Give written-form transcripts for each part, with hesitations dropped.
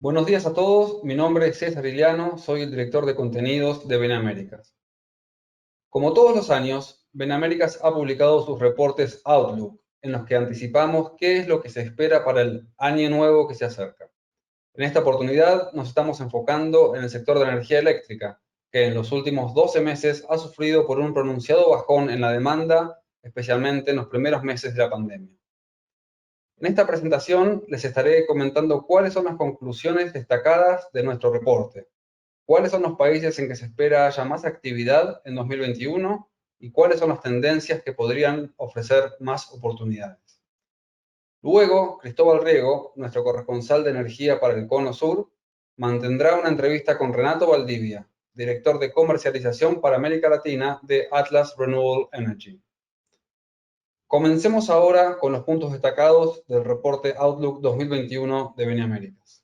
Buenos días a todos, mi nombre es César Iliano, soy el director de contenidos de Benaméricas. Como todos los años, Benaméricas ha publicado sus reportes Outlook, en los que anticipamos qué es lo que se espera para el año nuevo que se acerca. En esta oportunidad nos estamos enfocando en el sector de energía eléctrica, que en los últimos 12 meses ha sufrido por un pronunciado bajón en la demanda, especialmente en los primeros meses de la pandemia. En esta presentación les estaré comentando cuáles son las conclusiones destacadas de nuestro reporte, cuáles son los países en que se espera haya más actividad en 2021 y cuáles son las tendencias que podrían ofrecer más oportunidades. Luego, Cristóbal Riego, nuestro corresponsal de energía para el Cono Sur, mantendrá una entrevista con Renato Valdivia, director de comercialización para América Latina de Atlas Renewable Energy. Comencemos ahora con los puntos destacados del reporte Outlook 2021 de Benaméricas.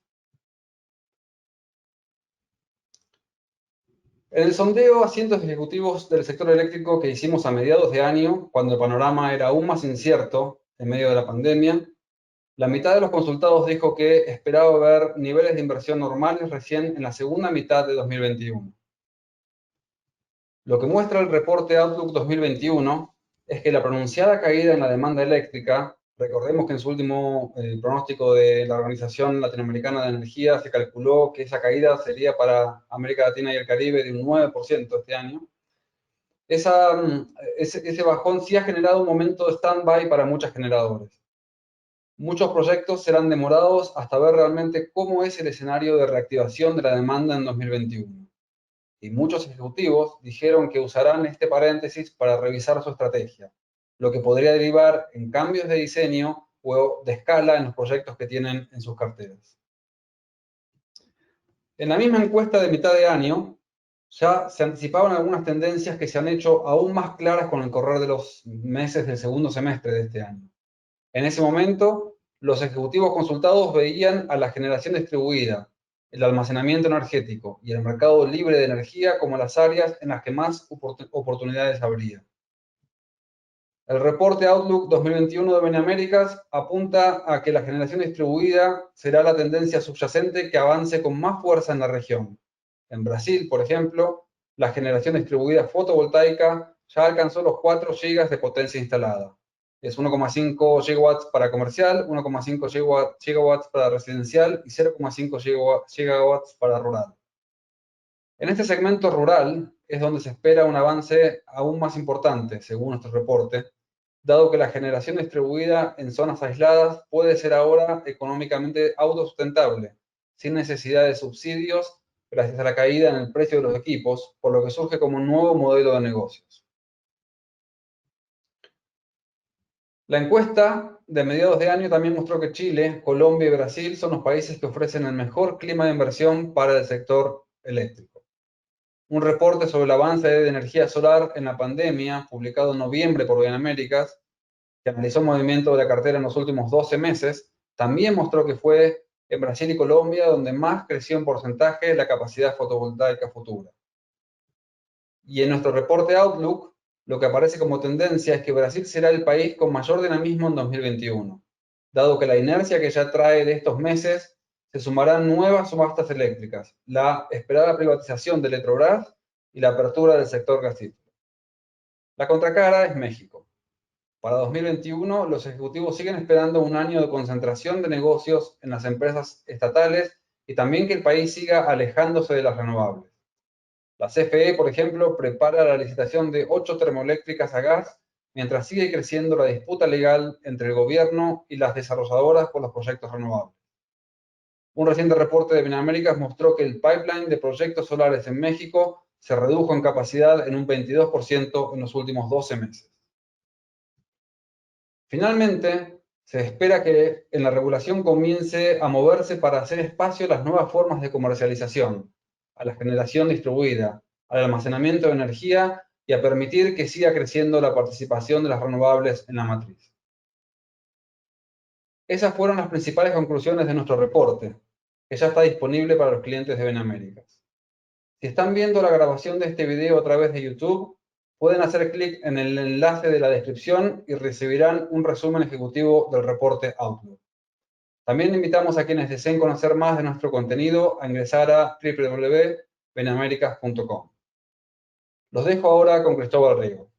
En el sondeo a cientos de ejecutivos del sector eléctrico que hicimos a mediados de año, cuando el panorama era aún más incierto en medio de la pandemia, la mitad de los consultados dijo que esperaba ver niveles de inversión normales recién en la segunda mitad de 2021. Lo que muestra el reporte Outlook 2021 es que la pronunciada caída en la demanda eléctrica, recordemos que en su último pronóstico de la Organización Latinoamericana de Energía se calculó que esa caída sería para América Latina y el Caribe de un 9% este año. Ese bajón sí ha generado un momento de stand-by para muchos generadores. Muchos proyectos serán demorados hasta ver realmente cómo es el escenario de reactivación de la demanda en 2021. Y muchos ejecutivos dijeron que usarán este paréntesis para revisar su estrategia, lo que podría derivar en cambios de diseño o de escala en los proyectos que tienen en sus carteras. En la misma encuesta de mitad de año, ya se anticipaban algunas tendencias que se han hecho aún más claras con el correr de los meses del segundo semestre de este año. En ese momento, los ejecutivos consultados veían a la generación distribuida, el almacenamiento energético y el mercado libre de energía como las áreas en las que más oportunidades habría. El reporte Outlook 2021 de Benaméricas apunta a que la generación distribuida será la tendencia subyacente que avance con más fuerza en la región. En Brasil, por ejemplo, la generación distribuida fotovoltaica ya alcanzó los 4 gigas de potencia instalada. Es 1,5 gigawatts para comercial, 1,5 gigawatts para residencial y 0,5 gigawatts para rural. En este segmento rural es donde se espera un avance aún más importante, según nuestro reporte, dado que la generación distribuida en zonas aisladas puede ser ahora económicamente autosustentable, sin necesidad de subsidios, gracias a la caída en el precio de los equipos, por lo que surge como un nuevo modelo de negocios. La encuesta de mediados de año también mostró que Chile, Colombia y Brasil son los países que ofrecen el mejor clima de inversión para el sector eléctrico. Un reporte sobre el avance de energía solar en la pandemia, publicado en noviembre por Benaméricas, que analizó el movimiento de la cartera en los últimos 12 meses, también mostró que fue en Brasil y Colombia donde más creció en porcentaje la capacidad fotovoltaica futura. Y en nuestro reporte Outlook, lo que aparece como tendencia es que Brasil será el país con mayor dinamismo en 2021, dado que la inercia que ya trae de estos meses se sumarán nuevas subastas eléctricas, la esperada privatización de Eletrobras y la apertura del sector gasífero. La contracara es México. Para 2021, los ejecutivos siguen esperando un año de concentración de negocios en las empresas estatales y también que el país siga alejándose de las renovables. La CFE, por ejemplo, prepara la licitación de 8 termoeléctricas a gas, mientras sigue creciendo la disputa legal entre el gobierno y las desarrolladoras por los proyectos renovables. Un reciente reporte de Benaméricas mostró que el pipeline de proyectos solares en México se redujo en capacidad en un 22% en los últimos 12 meses. Finalmente, se espera que en la regulación comience a moverse para hacer espacio a las nuevas formas de comercialización, a la generación distribuida, al almacenamiento de energía y a permitir que siga creciendo la participación de las renovables en la matriz. Esas fueron las principales conclusiones de nuestro reporte, que ya está disponible para los clientes de Benaméricas. Si están viendo la grabación de este video a través de YouTube, pueden hacer clic en el enlace de la descripción y recibirán un resumen ejecutivo del reporte Outlook. También invitamos a quienes deseen conocer más de nuestro contenido a ingresar a www.benamericas.com. Los dejo ahora con Cristóbal Rigo.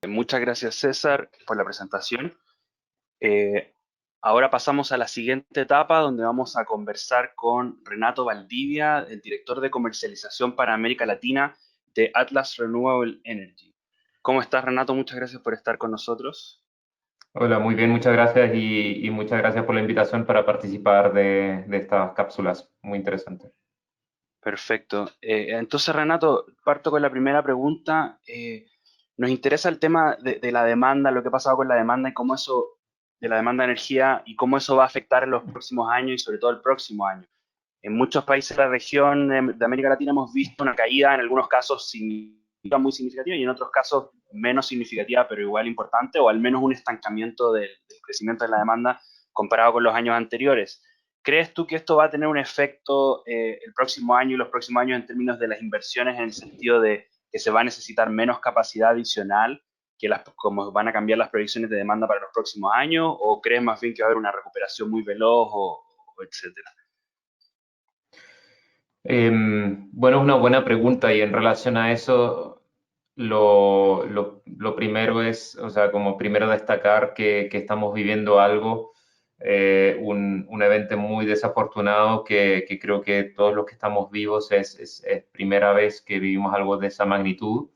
Muchas gracias, César, por la presentación. Ahora pasamos a la siguiente etapa, donde vamos a conversar con Renato Valdivia, el director de comercialización para América Latina de Atlas Renewable Energy. ¿Cómo estás, Renato? Muchas gracias por estar con nosotros. Hola, muy bien, muchas gracias y muchas gracias por la invitación para participar de estas cápsulas. Muy interesante. Perfecto. Entonces, Renato, parto con la primera pregunta. Nos interesa el tema de la demanda, lo que ha pasado con la demanda y cómo eso, de la demanda de energía y cómo eso va a afectar en los próximos años y sobre todo el próximo año. En muchos países de la región de América Latina hemos visto una caída, en algunos casos muy significativa y en otros casos menos significativa, pero igual importante, o al menos un estancamiento del crecimiento de la demanda comparado con los años anteriores. ¿Crees tú que esto va a tener un efecto el próximo año y los próximos años en términos de las inversiones, en el sentido de que se va a necesitar menos capacidad adicional, como van a cambiar las previsiones de demanda para los próximos años, o crees más bien que va a haber una recuperación muy veloz o etcétera? Bueno, es una buena pregunta y en relación a eso, lo primero es, o sea, como primero destacar que estamos viviendo algo, un evento muy desafortunado que creo que todos los que estamos vivos es primera vez que vivimos algo de esa magnitud.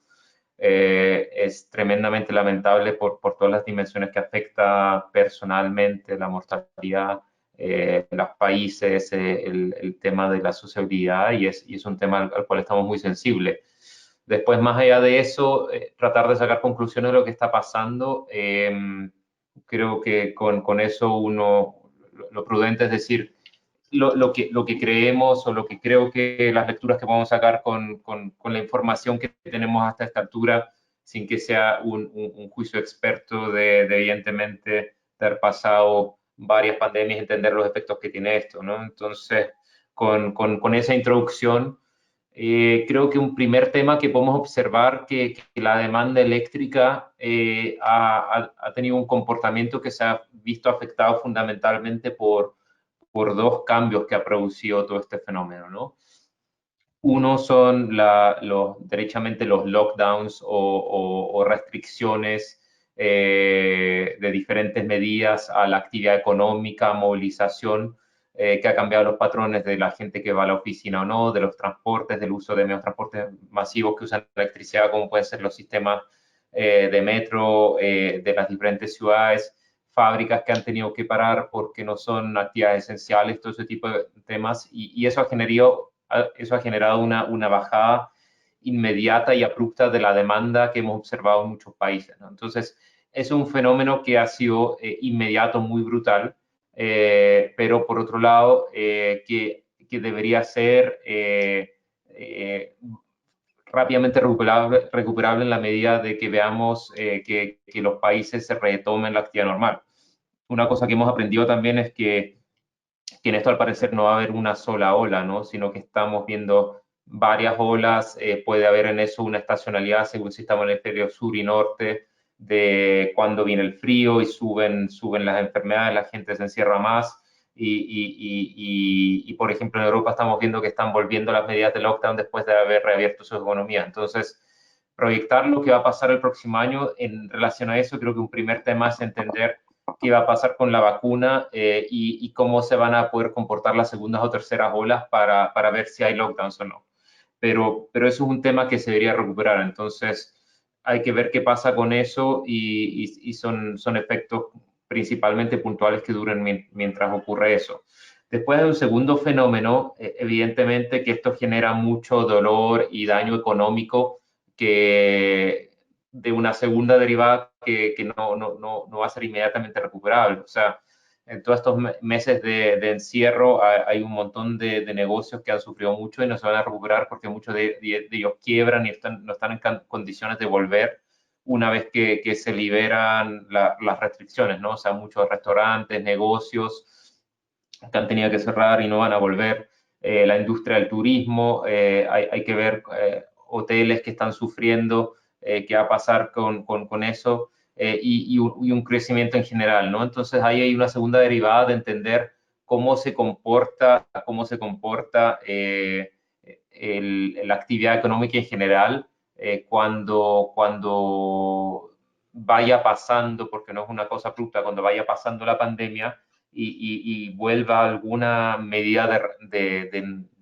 Es tremendamente lamentable por todas las dimensiones que afecta personalmente, la mortalidad, los países, el tema de la sociabilidad y es un tema al cual estamos muy sensibles. Después, más allá de eso, tratar de sacar conclusiones de lo que está pasando. Creo que con eso lo prudente es decir, lo que creemos o lo que creo que las lecturas que podemos sacar con la información que tenemos hasta esta altura, sin que sea un juicio experto de evidentemente de haber pasado varias pandemias, entender los efectos que tiene esto, ¿no? Entonces, con esa introducción, creo que un primer tema que podemos observar que la demanda eléctrica ha tenido un comportamiento que se ha visto afectado fundamentalmente por dos cambios que ha producido todo este fenómeno, ¿no? Uno son derechamente los lockdowns o restricciones de diferentes medidas a la actividad económica, movilización, que ha cambiado los patrones de la gente que va a la oficina o no, de los transportes, del uso de medios de transporte masivos que usan electricidad, como pueden ser los sistemas de metro de las diferentes ciudades, fábricas que han tenido que parar porque no son actividades esenciales, todo ese tipo de temas, y eso ha generado una bajada inmediata y abrupta de la demanda que hemos observado en muchos países, ¿no? Entonces, es un fenómeno que ha sido inmediato, muy brutal, pero por otro lado, que debería ser rápidamente recuperable en la medida de que veamos que los países se retomen la actividad normal. Una cosa que hemos aprendido también es que en esto al parecer no va a haber una sola ola, ¿no? Sino que estamos viendo varias olas, puede haber en eso una estacionalidad según si estamos en el hemisferio sur y norte, de cuando viene el frío y suben las enfermedades, la gente se encierra más y, por ejemplo, en Europa estamos viendo que están volviendo las medidas de lockdown después de haber reabierto su economía. Entonces, proyectar lo que va a pasar el próximo año en relación a eso, creo que un primer tema es entender qué va a pasar con la vacuna y cómo se van a poder comportar las segundas o terceras olas para ver si hay lockdowns o no. Pero eso es un tema que se debería recuperar. Entonces, hay que ver qué pasa con eso y son efectos principalmente puntuales que duren mientras ocurre eso. Después hay un segundo fenómeno, evidentemente que esto genera mucho dolor y daño económico que de una segunda derivada que no va a ser inmediatamente recuperable. O sea, en todos estos meses de encierro hay un montón de negocios que han sufrido mucho y no se van a recuperar porque muchos de ellos quiebran y no están en condiciones de volver una vez que se liberan las restricciones, ¿no? O sea, muchos restaurantes, negocios que han tenido que cerrar y no van a volver. La industria del turismo, hay que ver hoteles que están sufriendo, qué va a pasar con eso. y un crecimiento en general, ¿no? Entonces ahí hay una segunda derivada de entender cómo se comporta la actividad económica en general cuando vaya pasando, porque no es una cosa abrupta, cuando vaya pasando la pandemia y vuelva alguna medida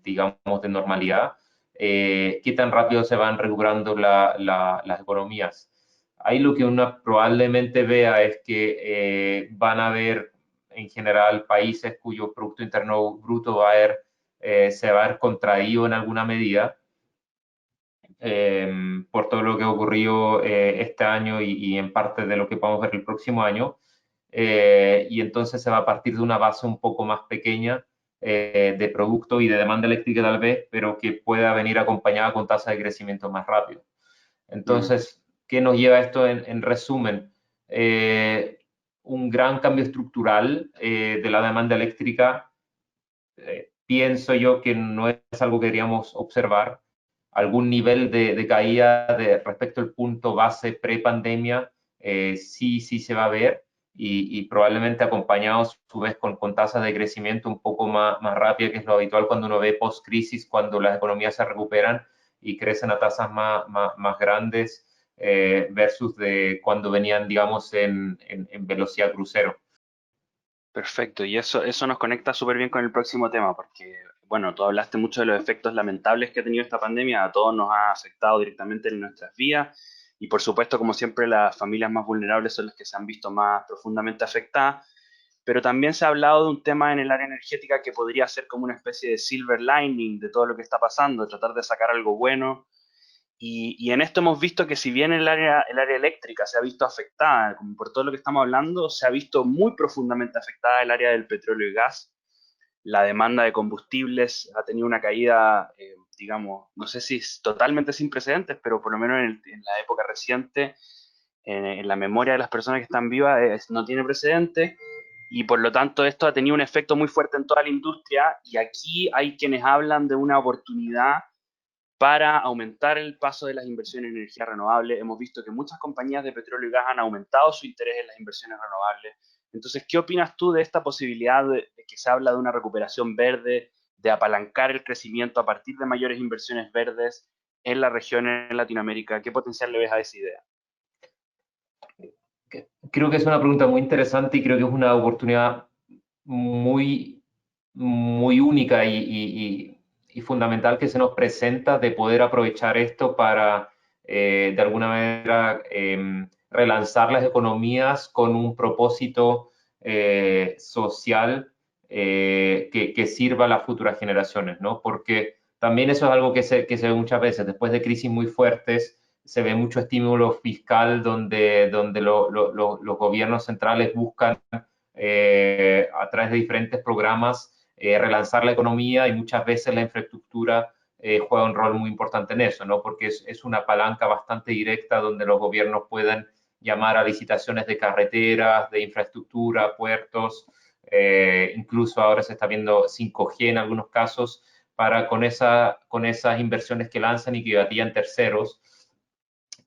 digamos, de normalidad, qué tan rápido se van recuperando las economías. Ahí lo que uno probablemente vea es que van a haber en general países cuyo Producto Interno Bruto se va a ver contraído en alguna medida por todo lo que ha ocurrido este año y en parte de lo que podemos ver el próximo año. Y entonces se va a partir de una base un poco más pequeña de producto y de demanda eléctrica tal vez, pero que pueda venir acompañada con tasas de crecimiento más rápido. Entonces, ¿qué nos lleva esto en resumen? Un gran cambio estructural de la demanda eléctrica. Pienso yo que no es algo que deberíamos observar. Algún nivel de caída respecto al punto base pre-pandemia sí se va a ver y probablemente acompañados a su vez con tasas de crecimiento un poco más rápidas, que es lo habitual cuando uno ve post-crisis, cuando las economías se recuperan y crecen a tasas más grandes versus de cuando venían, digamos, en velocidad crucero. Perfecto, y eso nos conecta súper bien con el próximo tema, porque, bueno, tú hablaste mucho de los efectos lamentables que ha tenido esta pandemia, a todos nos ha afectado directamente en nuestras vidas, y por supuesto, como siempre, las familias más vulnerables son las que se han visto más profundamente afectadas, pero también se ha hablado de un tema en el área energética que podría ser como una especie de silver lining de todo lo que está pasando, de tratar de sacar algo bueno. Y en esto hemos visto que si bien el área eléctrica se ha visto afectada, como por todo lo que estamos hablando, se ha visto muy profundamente afectada el área del petróleo y gas. La demanda de combustibles ha tenido una caída, digamos, no sé si es totalmente sin precedentes, pero por lo menos en la época reciente, en la memoria de las personas que están vivas, no tiene precedentes. Y por lo tanto esto ha tenido un efecto muy fuerte en toda la industria y aquí hay quienes hablan de una oportunidad para aumentar el paso de las inversiones en energía renovable. Hemos visto que muchas compañías de petróleo y gas han aumentado su interés en las inversiones renovables. Entonces, ¿qué opinas tú de esta posibilidad de que se habla de una recuperación verde, de apalancar el crecimiento a partir de mayores inversiones verdes en la región en Latinoamérica? ¿Qué potencial le ves a esa idea? Creo que es una pregunta muy interesante y creo que es una oportunidad muy única y fundamental que se nos presenta de poder aprovechar esto para, de alguna manera, relanzar las economías con un propósito social que sirva a las futuras generaciones, ¿no? Porque también eso es algo que se ve muchas veces, después de crisis muy fuertes, se ve mucho estímulo fiscal donde los gobiernos centrales buscan a través de diferentes programas relanzar la economía y muchas veces la infraestructura juega un rol muy importante en eso, ¿no? Porque es una palanca bastante directa donde los gobiernos pueden llamar a licitaciones de carreteras, de infraestructura, puertos, incluso ahora se está viendo 5G en algunos casos, para con esas inversiones que lanzan y que batían terceros,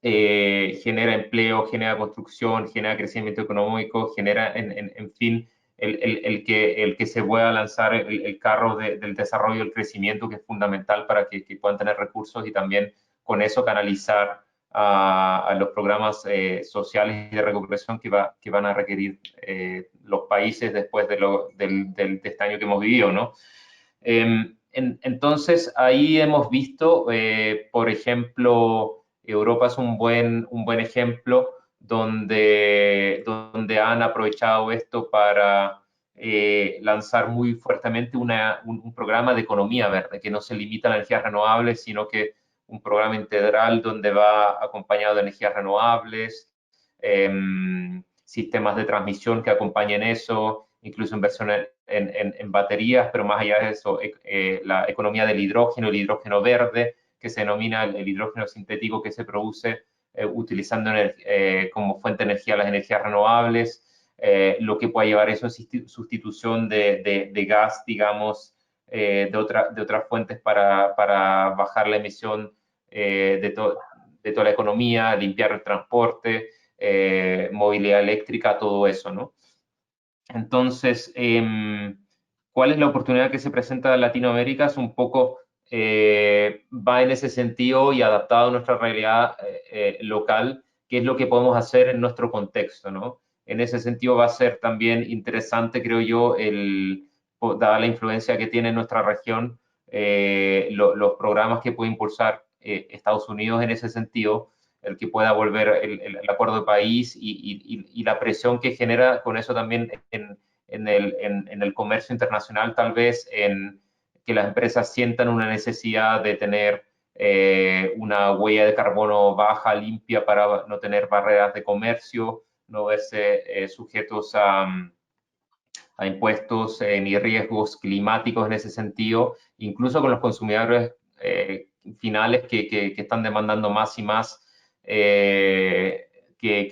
genera empleo, genera construcción, genera crecimiento económico, genera, en fin, el que se pueda lanzar el carro del desarrollo y el crecimiento, que es fundamental para que puedan tener recursos y también con eso canalizar a los programas sociales y de recuperación que van a requerir los países después de este año que hemos vivido, ¿no? Entonces, ahí hemos visto, por ejemplo, Europa es un buen ejemplo donde han aprovechado esto para lanzar muy fuertemente un programa de economía verde, que no se limita a las energías renovables, sino que un programa integral donde va acompañado de energías renovables, sistemas de transmisión que acompañen eso, incluso inversión en baterías, pero más allá de eso, la economía del hidrógeno, el hidrógeno verde, que se denomina el hidrógeno sintético que se produce utilizando como fuente de energía las energías renovables, lo que puede llevar eso es sustitución de gas, digamos, de otras fuentes para bajar la emisión de toda la economía, limpiar el transporte, movilidad eléctrica, todo eso, ¿no? Entonces, ¿cuál es la oportunidad que se presenta en Latinoamérica? Es un poco, va en ese sentido y adaptado a nuestra realidad local, qué es lo que podemos hacer en nuestro contexto, ¿no? En ese sentido va a ser también interesante, creo yo, dada la influencia que tiene en nuestra región, los programas que puede impulsar Estados Unidos en ese sentido, el que pueda volver el acuerdo de París y la presión que genera con eso también en el comercio internacional, tal vez en que las empresas sientan una necesidad de tener una huella de carbono baja, limpia, para no tener barreras de comercio, no verse sujetos a impuestos ni riesgos climáticos en ese sentido, incluso con los consumidores finales que están demandando más y más que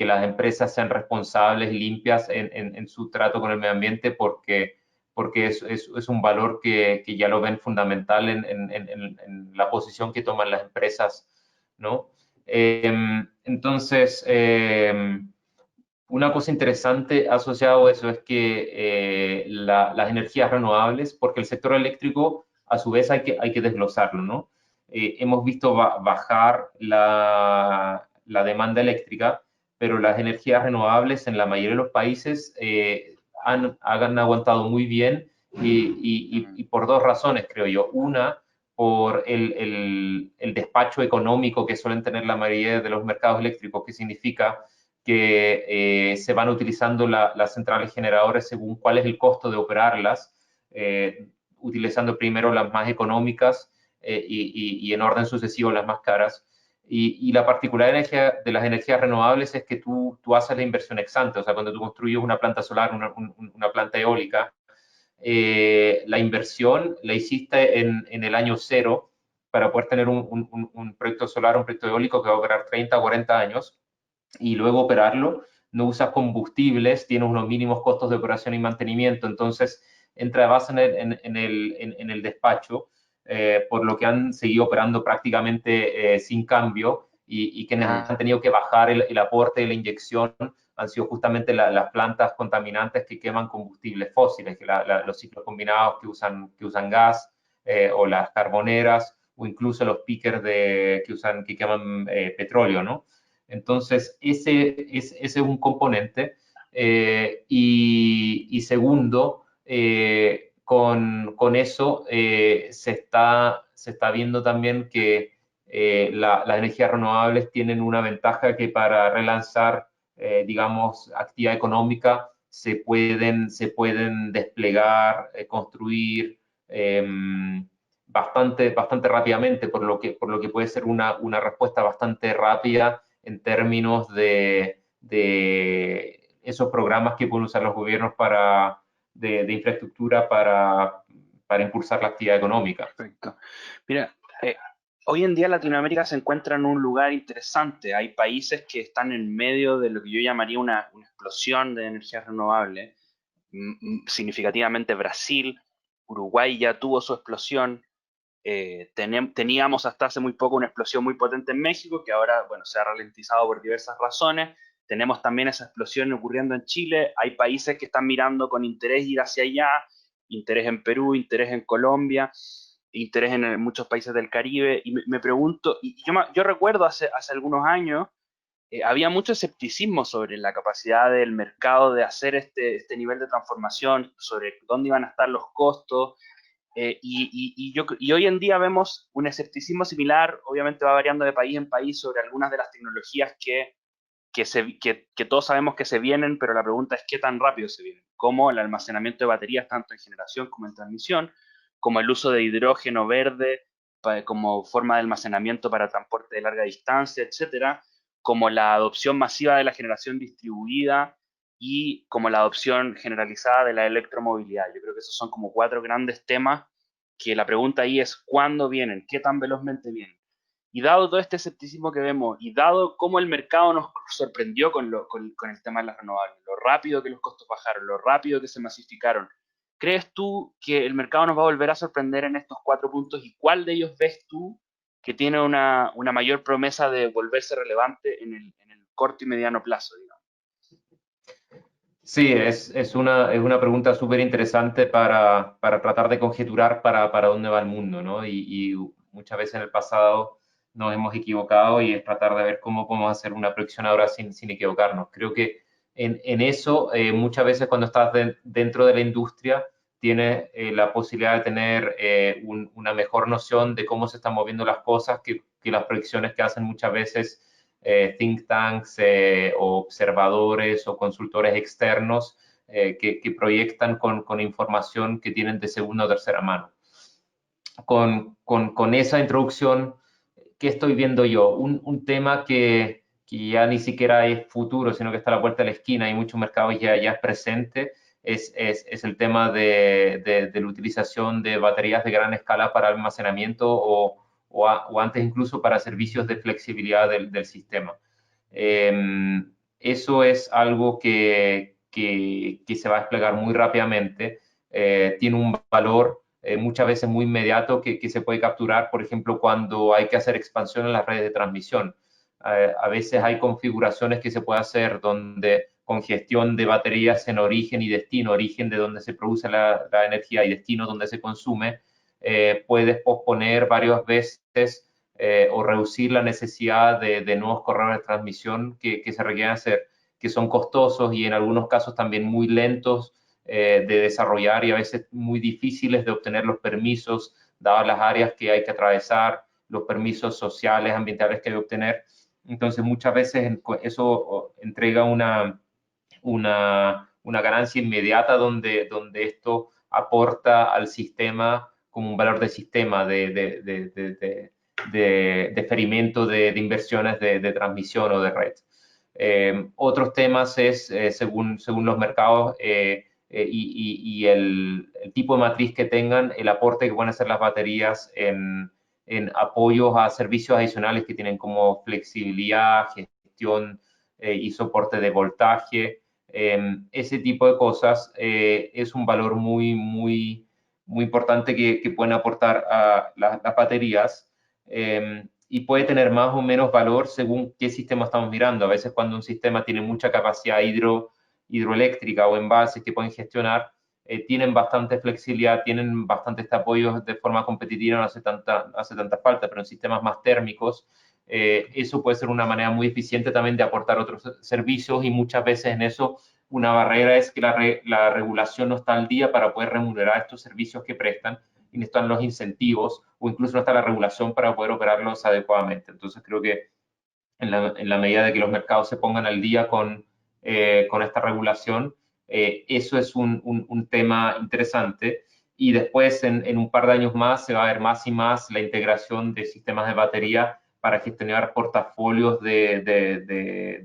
las empresas sean responsables y limpias en su trato con el medio ambiente, porque es un valor que ya lo ven fundamental en la posición que toman las empresas, ¿no? Entonces, una cosa interesante asociado a eso es que las energías renovables, porque el sector eléctrico a su vez hay que desglosarlo, ¿no? Hemos visto bajar la demanda eléctrica, pero las energías renovables en la mayoría de los países han aguantado muy bien y por dos razones, creo yo. Una, por el despacho económico que suelen tener la mayoría de los mercados eléctricos, que significa que se van utilizando las centrales generadoras según cuál es el costo de operarlas, utilizando primero las más económicas y en orden sucesivo las más caras. Y la particularidad de las energías renovables es que tú haces la inversión ex ante, o sea, cuando tú construyes una planta solar, una planta eólica, la inversión la hiciste en el año cero para poder tener un proyecto solar, un proyecto eólico que va a operar 30 o 40 años, y luego operarlo, no usas combustibles, tienes unos mínimos costos de operación y mantenimiento, entonces entra de base en el despacho, por lo que han seguido operando prácticamente sin cambio y quienes han tenido que bajar el aporte de la inyección han sido justamente las plantas contaminantes que queman combustibles fósiles, los ciclos combinados que usan gas, o las carboneras, o incluso los pickers que queman petróleo, ¿no? Entonces, ese es un componente. Y segundo, con eso se está viendo también que las energías renovables tienen una ventaja, que para relanzar, digamos, actividad económica se pueden desplegar, construir bastante rápidamente, por lo que puede ser una respuesta bastante rápida en términos de esos programas que pueden usar los gobiernos de infraestructura para impulsar la actividad económica. Perfecto. Mira, hoy en día Latinoamérica se encuentra en un lugar interesante. Hay países que están en medio de lo que yo llamaría una explosión de energías renovables. Significativamente Brasil, Uruguay ya tuvo su explosión. Teníamos hasta hace muy poco una explosión muy potente en México, que ahora, bueno, se ha ralentizado por diversas razones. Tenemos también esa explosión ocurriendo en Chile. Hay países que están mirando con interés ir hacia allá, interés en Perú, interés en Colombia, interés en muchos países del Caribe. Y me pregunto, yo recuerdo hace algunos años, había mucho escepticismo sobre la capacidad del mercado de hacer este nivel de transformación, sobre dónde iban a estar los costos. Y hoy en día vemos un escepticismo similar, obviamente va variando de país en país, sobre algunas de las tecnologías que todos sabemos que se vienen, pero la pregunta es qué tan rápido se vienen, como el almacenamiento de baterías tanto en generación como en transmisión, como el uso de hidrógeno verde como forma de almacenamiento para transporte de larga distancia, etcétera, como la adopción masiva de la generación distribuida y como la adopción generalizada de la electromovilidad. Yo creo que esos son como cuatro grandes temas que la pregunta ahí es ¿cuándo vienen? ¿Qué tan velozmente vienen? Y dado todo este escepticismo que vemos y dado cómo el mercado nos sorprendió con el tema de las renovables, lo rápido que los costos bajaron, lo rápido que se masificaron, ¿crees tú que el mercado nos va a volver a sorprender en estos 4 puntos? ¿Y cuál de ellos ves tú que tiene una mayor promesa de volverse relevante en el corto y mediano plazo, digamos. Sí, es una pregunta súper interesante para tratar de conjeturar para dónde va el mundo, ¿no? Y muchas veces en el pasado nos hemos equivocado y es tratar de ver cómo podemos hacer una proyección ahora sin equivocarnos. Creo que en eso, muchas veces cuando estás dentro de la industria, tienes la posibilidad de tener una mejor noción de cómo se están moviendo las cosas que las proyecciones que hacen muchas veces think tanks o observadores o consultores externos que proyectan con información que tienen de segunda o tercera mano. Con esa introducción, ¿qué estoy viendo yo? Un tema que ya ni siquiera es futuro, sino que está a la vuelta de la esquina y muchos mercados ya es presente, es el tema de la utilización de baterías de gran escala para almacenamiento o antes incluso para servicios de flexibilidad del sistema. Eso es algo que se va a desplegar muy rápidamente, tiene un valor muchas veces muy inmediato que se puede capturar, por ejemplo, cuando hay que hacer expansión en las redes de transmisión. A veces hay configuraciones que se puede hacer donde con gestión de baterías en origen y destino, origen de donde se produce la energía y destino donde se consume, puedes posponer varias veces o reducir la necesidad de nuevos correos de transmisión que se requieren hacer, que son costosos y en algunos casos también muy lentos de desarrollar y a veces muy difíciles de obtener los permisos, dadas las áreas que hay que atravesar, los permisos sociales, ambientales que hay que obtener. Entonces, muchas veces eso entrega una ganancia inmediata donde esto aporta al sistema como un valor de sistema, de experimento de inversiones de transmisión o de red. Otros temas es, según los mercados y el tipo de matriz que tengan, el aporte que pueden hacer las baterías en apoyos a servicios adicionales que tienen como flexibilidad, gestión y soporte de voltaje. Ese tipo de cosas es un valor muy importante que pueden aportar a las baterías y puede tener más o menos valor según qué sistema estamos mirando. A veces cuando un sistema tiene mucha capacidad hidroeléctrica o envases que pueden gestionar, tienen bastante flexibilidad, tienen bastantes apoyos de forma competitiva, no hace tanta falta, pero en sistemas más térmicos, eso puede ser una manera muy eficiente también de aportar otros servicios y muchas veces en eso una barrera es que la regulación no está al día para poder remunerar estos servicios que prestan y no están los incentivos o incluso no está la regulación para poder operarlos adecuadamente. Entonces creo que en la medida de que los mercados se pongan al día con esta regulación, eso es un tema interesante. Y después, en un par de años más, se va a ver más y más la integración de sistemas de batería para gestionar portafolios de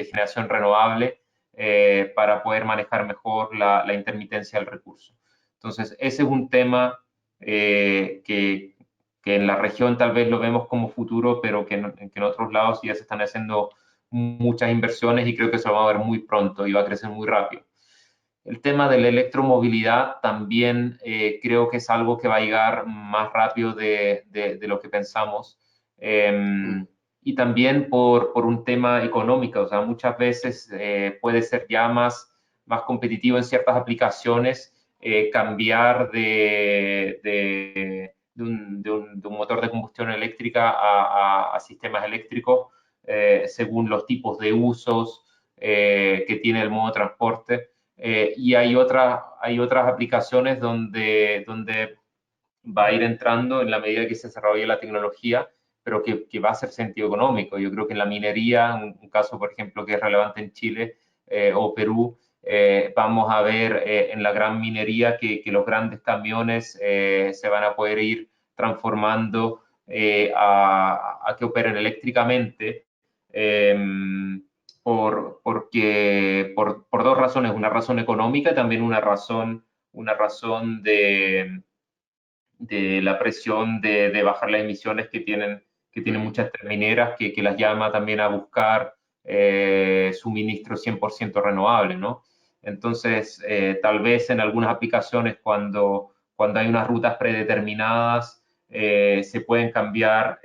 generación renovable para poder manejar mejor la intermitencia del recurso. Entonces, ese es un tema que en la región tal vez lo vemos como futuro, pero que en otros lados ya se están haciendo muchas inversiones y creo que se va a ver muy pronto y va a crecer muy rápido. El tema de la electromovilidad también creo que es algo que va a llegar más rápido de lo que pensamos. Y también por un tema económico, o sea, muchas veces puede ser ya más competitivo en ciertas aplicaciones cambiar de un motor de combustión eléctrica a sistemas eléctricos según los tipos de usos que tiene el modo de transporte. Y hay otras aplicaciones donde va a ir entrando en la medida que se desarrolle la tecnología, pero que va a hacer sentido económico. Yo creo que en la minería, un caso, por ejemplo, que es relevante en Chile o Perú, vamos a ver en la gran minería que los grandes camiones se van a poder ir transformando a que operen eléctricamente por dos razones, una razón económica y también una razón de la presión de bajar las emisiones que tienen muchas mineras que las llama también a buscar suministro 100% renovable, ¿no? Entonces, tal vez en algunas aplicaciones cuando hay unas rutas predeterminadas se pueden cambiar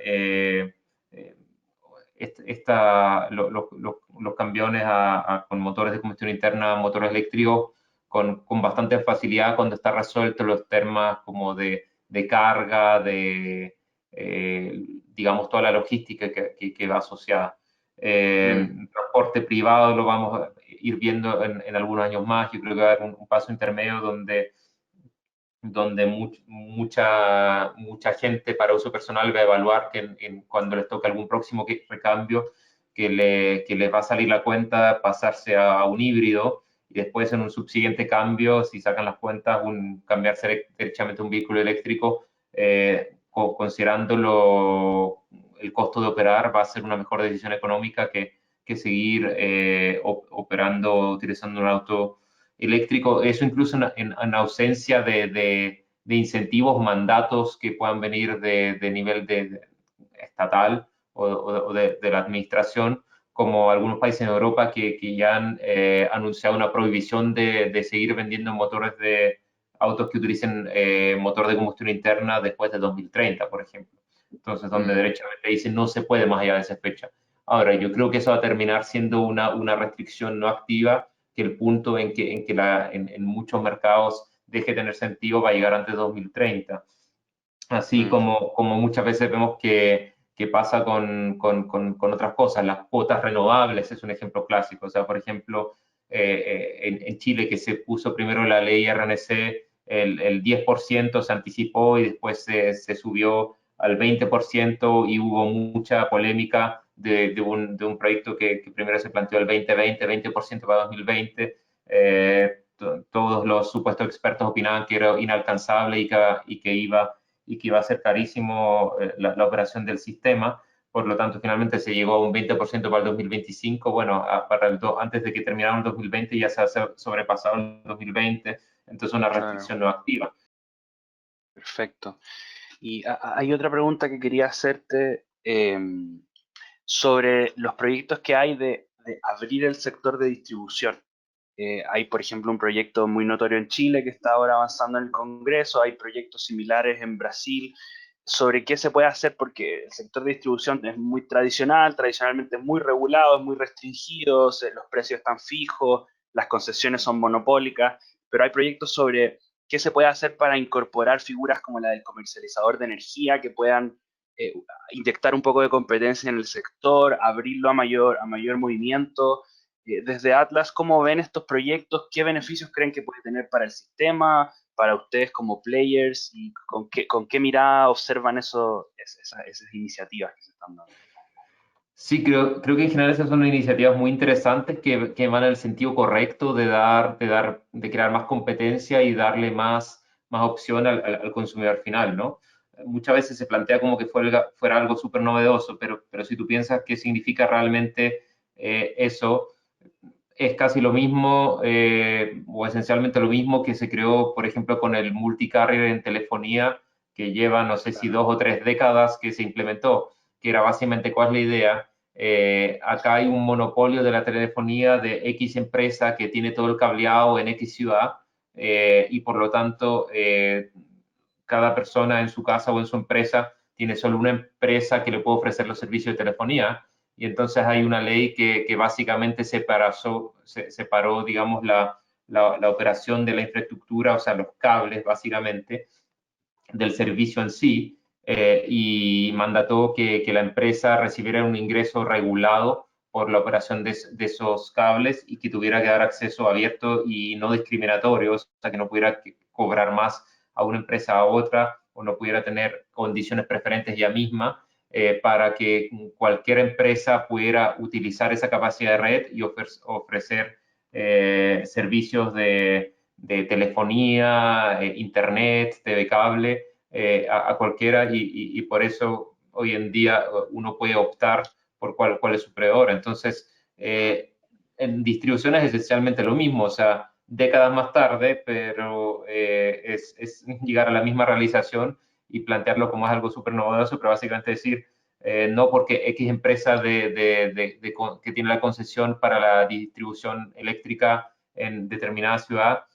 los camiones con motores de combustión interna, motores eléctricos, con bastante facilidad cuando está resuelto los temas como de carga, digamos, toda la logística que va asociada. Transporte privado lo vamos a ir viendo en algunos años más. Yo creo que va a haber un paso intermedio donde mucha gente para uso personal va a evaluar que cuando les toque algún próximo recambio, que le va a salir la cuenta pasarse a un híbrido, y después en un subsiguiente cambio, si sacan las cuentas, cambiarse derechamente a un vehículo eléctrico, considerando el costo de operar, va a ser una mejor decisión económica que seguir operando, utilizando un auto eléctrico. Eso incluso en ausencia de incentivos, mandatos que puedan venir de nivel estatal o de la administración, como algunos países en Europa que ya han anunciado una prohibición de seguir vendiendo motores de autos que utilicen motor de combustión interna después de 2030, por ejemplo. Entonces, donde derechamente dicen no se puede más allá de esa fecha. Ahora, yo creo que eso va a terminar siendo una restricción no activa, que el punto en que en muchos mercados deje de tener sentido va a llegar antes de 2030. Así como muchas veces vemos que pasa con otras cosas. Las cuotas renovables es un ejemplo clásico. O sea, por ejemplo, en Chile, que se puso primero la ley RNC, el 10% se anticipó y después se subió al 20%, y hubo mucha polémica de un proyecto que primero se planteó el 2020, 20% para 2020. Todos los supuestos expertos opinaban que era inalcanzable y que iba a ser carísimo la operación del sistema. Por lo tanto, finalmente se llegó a un 20% para el 2025. Bueno, antes de que terminara el 2020 ya se ha sobrepasado el 2020, entonces una restricción no activa. Perfecto. Y hay otra pregunta que quería hacerte sobre los proyectos que hay de abrir el sector de distribución. Hay, por ejemplo, un proyecto muy notorio en Chile que está ahora avanzando en el Congreso, hay proyectos similares en Brasil, sobre qué se puede hacer, porque el sector de distribución es muy tradicional, tradicionalmente muy regulado, es muy restringido, los precios están fijos, las concesiones son monopólicas, pero hay proyectos sobre qué se puede hacer para incorporar figuras como la del comercializador de energía que puedan inyectar un poco de competencia en el sector, abrirlo a mayor movimiento. Desde Atlas, ¿cómo ven estos proyectos? ¿Qué beneficios creen que puede tener para el sistema, para ustedes como players? ¿Y con qué mirada observan esas iniciativas que se están dando? Sí, creo que en general esas son iniciativas muy interesantes que van en el sentido correcto de crear más competencia y darle más opción al consumidor final, ¿no? Muchas veces se plantea como que fuera algo súper novedoso, pero si tú piensas qué significa realmente eso, es casi lo mismo o esencialmente lo mismo que se creó, por ejemplo, con el multicarrier en telefonía, que lleva, no sé si 2 o 3 décadas que se implementó, que era básicamente cuál es la idea. Acá hay un monopolio de la telefonía de X empresa que tiene todo el cableado en X ciudad, y por lo tanto cada persona en su casa o en su empresa tiene solo una empresa que le puede ofrecer los servicios de telefonía. Y entonces hay una ley que básicamente separó, digamos, la operación de la infraestructura, o sea, los cables básicamente, del servicio en sí, y mandató que la empresa recibiera un ingreso regulado por la operación de esos cables, y que tuviera que dar acceso abierto y no discriminatorio, o sea, que no pudiera cobrar más a una empresa a otra, o no pudiera tener condiciones preferentes ella misma, para que cualquier empresa pudiera utilizar esa capacidad de red y ofrecer servicios de telefonía, internet, TV cable, a cualquiera, y por eso hoy en día uno puede optar por cuál es su proveedor. Entonces, en distribución es esencialmente lo mismo, o sea, décadas más tarde, pero es llegar a la misma realización y plantearlo como algo súper novedoso, pero básicamente decir, no porque X empresa que tiene la concesión para la distribución eléctrica en determinada ciudad,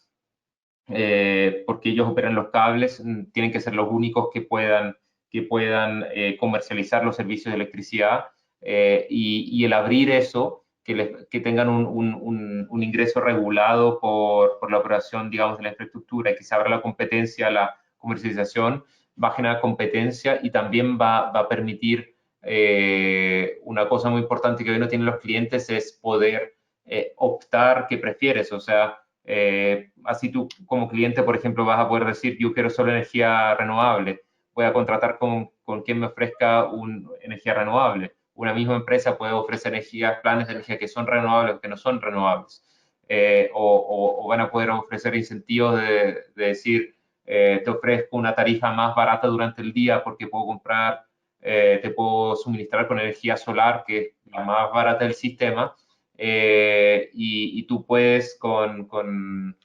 porque ellos operan los cables, tienen que ser los únicos que puedan comercializar los servicios de electricidad. y el abrir eso, que tengan un ingreso regulado por la operación, digamos, de la infraestructura, y que se abra la competencia, la comercialización, va a generar competencia y también va a permitir una cosa muy importante que hoy no tienen los clientes, es poder optar qué prefieres. O sea, así tú como cliente, por ejemplo, vas a poder decir, yo quiero solo energía renovable, voy a contratar con quien me ofrezca energía renovable. Una misma empresa puede ofrecer planes de energía que son renovables o que no son renovables. O van a poder ofrecer incentivos de decir, te ofrezco una tarifa más barata durante el día porque puedo comprar, te puedo suministrar con energía solar, que es la más barata del sistema, y tú puedes con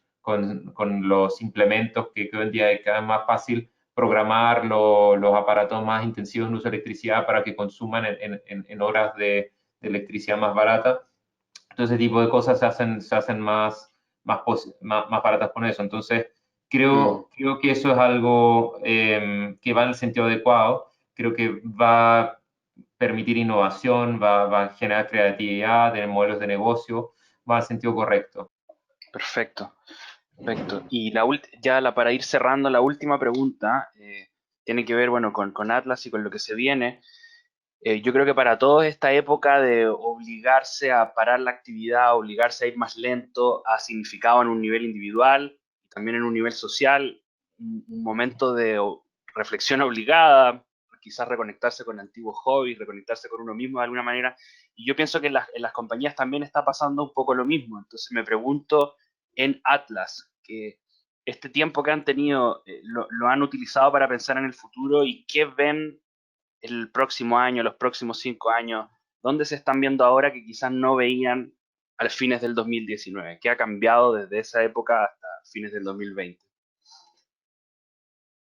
los implementos que hoy en día es cada vez más fácil programar los aparatos más intensivos en uso de electricidad para que consuman en horas de electricidad más barata. Entonces, ese tipo de cosas se hacen más baratas con eso. Entonces, creo que eso es algo que va en el sentido adecuado. Creo que va a permitir innovación, va a generar creatividad en modelos de negocio, va en el sentido correcto. Perfecto, perfecto. Y para ir cerrando, la última pregunta tiene que ver, bueno, con Atlas y con lo que se viene. Yo creo que para todos esta época de obligarse a parar la actividad, obligarse a ir más lento, ha significado en un nivel individual y también en un nivel social un momento de reflexión obligada, quizás reconectarse con antiguos hobbies, reconectarse con uno mismo de alguna manera. Y yo pienso que en las compañías también está pasando un poco lo mismo. Entonces me pregunto en Atlas, que este tiempo que han tenido lo han utilizado para pensar en el futuro y qué ven el próximo año, los próximos 5 años, dónde se están viendo ahora que quizás no veían a fines del 2019. ¿Qué ha cambiado desde esa época hasta fines del 2020?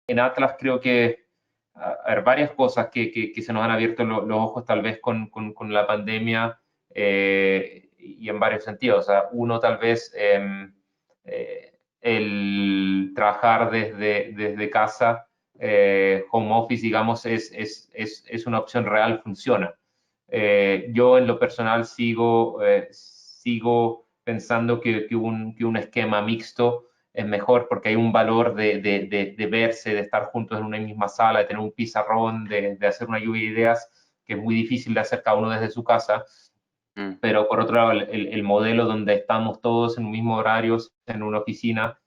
En Atlas creo que hay varias cosas que se nos han abierto los ojos tal vez con la pandemia, y en varios sentidos. O sea, uno tal vez el trabajar desde casa, home office, digamos, es una opción real, funciona. Yo en lo personal sigo pensando que un esquema mixto es mejor, porque hay un valor de verse, de estar juntos en una misma sala, de tener un pizarrón, de hacer una lluvia de ideas, que es muy difícil de hacer cada uno desde su casa. Mm. Pero por otro lado, el modelo donde estamos todos en un mismo horario, en una oficina,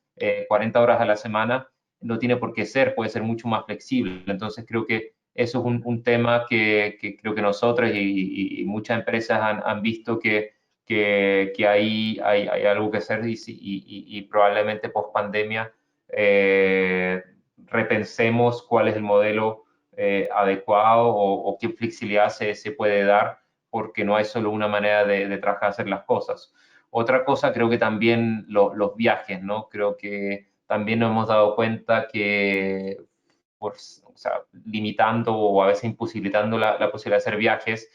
40 horas a la semana, no tiene por qué ser, puede ser mucho más flexible. Entonces creo que eso es un tema que creo que nosotros y muchas empresas han visto que hay algo que hacer, y probablemente post pandemia repensemos cuál es el modelo adecuado, o qué flexibilidad se puede dar, porque no hay solo una manera de trabajar, hacer las cosas. Otra cosa, creo que también los viajes, ¿no? Creo que también nos hemos dado cuenta que, o sea, limitando o a veces imposibilitando la posibilidad de hacer viajes,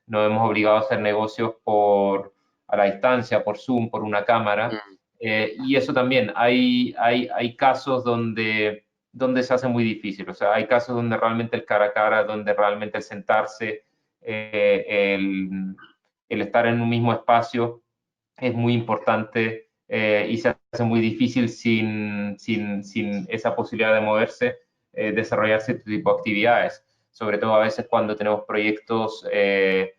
nos hemos obligado a hacer negocios a la distancia, por Zoom, por una cámara. Mm. Y eso también, hay casos donde se hace muy difícil. O sea, hay casos donde realmente el cara a cara, donde realmente el sentarse, el estar en un mismo espacio es muy importante, y se hace muy difícil sin esa posibilidad de moverse, desarrollar cierto tipo de actividades, sobre todo a veces cuando tenemos proyectos de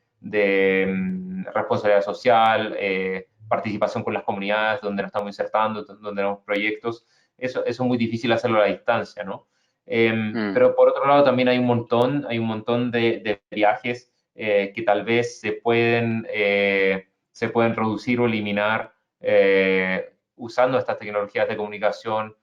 responsabilidad social, participación con las comunidades donde nos estamos insertando, donde tenemos proyectos. Eso es muy difícil hacerlo a la distancia, ¿no? Mm. Pero por otro lado también hay un montón de viajes que tal vez se pueden reducir o eliminar usando estas tecnologías de comunicación,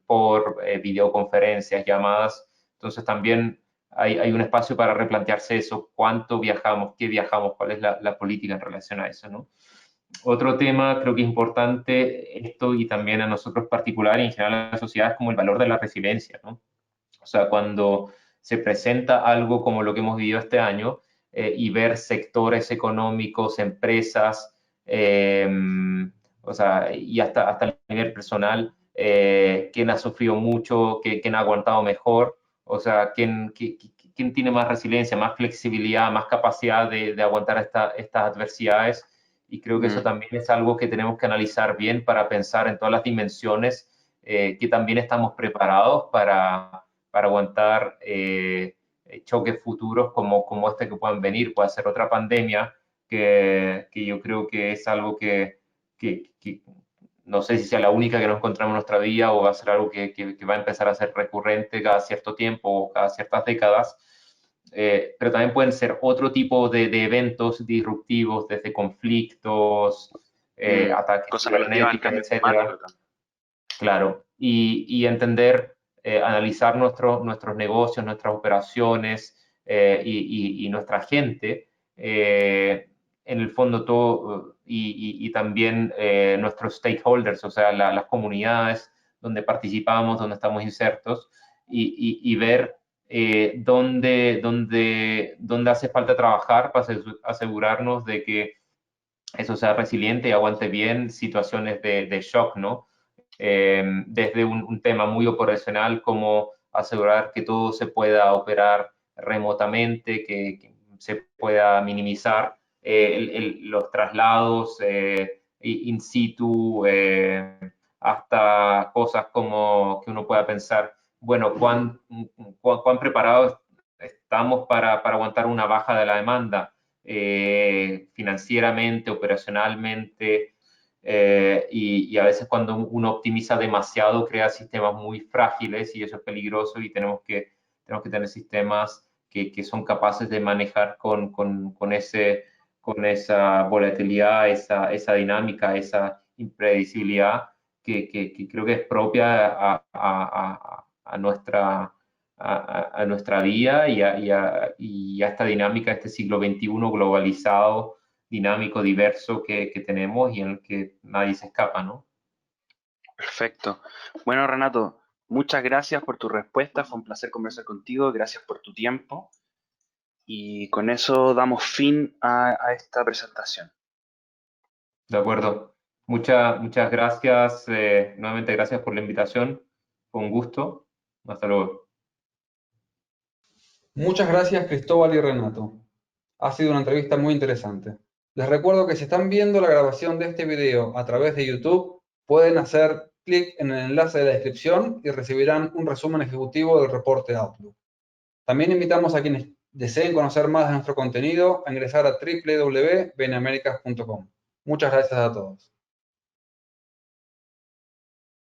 por videoconferencias, llamadas. Entonces también hay un espacio para replantearse eso, cuánto viajamos, qué viajamos, cuál es la política en relación a eso, ¿no? Otro tema creo que es importante, esto y también a nosotros particular y en general a la sociedad, es como el valor de la resiliencia, ¿no? O sea, cuando se presenta algo como lo que hemos vivido este año, y ver sectores económicos, empresas, o sea, y hasta el nivel personal, quién ha sufrido mucho, quién ha aguantado mejor, o sea, quién tiene más resiliencia, más flexibilidad, más capacidad de aguantar estas adversidades. Y creo que eso también es algo que tenemos que analizar bien para pensar en todas las dimensiones que también estamos preparados para aguantar choques futuros como este que puedan venir. Puede ser otra pandemia que yo creo que es algo que no sé si sea la única que nos encontramos en nuestra vida o va a ser algo que va a empezar a ser recurrente cada cierto tiempo o cada ciertas décadas. Pero también pueden ser otro tipo de eventos disruptivos, desde conflictos, ataques cibernéticos, etcétera. Claro, y entender, analizar nuestros negocios, nuestras operaciones y nuestra gente, en el fondo todo, y también nuestros stakeholders, o sea, las comunidades donde participamos, donde estamos insertos, y ver dónde hace falta trabajar para asegurarnos de que eso sea resiliente y aguante bien situaciones de shock, ¿no? Desde un tema muy operacional como asegurar que todo se pueda operar remotamente, que se pueda minimizar los traslados in situ, hasta cosas como que uno pueda pensar, bueno, ¿cuán preparados estamos para aguantar una baja de la demanda? Financieramente, operacionalmente, y a veces cuando uno optimiza demasiado crea sistemas muy frágiles y eso es peligroso y tenemos que tener sistemas que son capaces de manejar con esa volatilidad, esa dinámica, esa impredecibilidad que creo que es propia a nuestra vida y a esta dinámica, este siglo XXI globalizado, dinámico, diverso que tenemos y en el que nadie se escapa, ¿no? Perfecto. Bueno, Renato, muchas gracias por tu respuesta. Fue un placer conversar contigo. Gracias por tu tiempo. Y con eso damos fin a esta presentación. De acuerdo. Muchas gracias. Nuevamente, gracias por la invitación. Fue un gusto. Hasta luego. Muchas gracias, Cristóbal y Renato. Ha sido una entrevista muy interesante. Les recuerdo que si están viendo la grabación de este video a través de YouTube, pueden hacer clic en el enlace de la descripción y recibirán un resumen ejecutivo del reporte Outlook. También invitamos a quienes deseen conocer más de nuestro contenido a ingresar a www.benamericas.com. Muchas gracias a todos.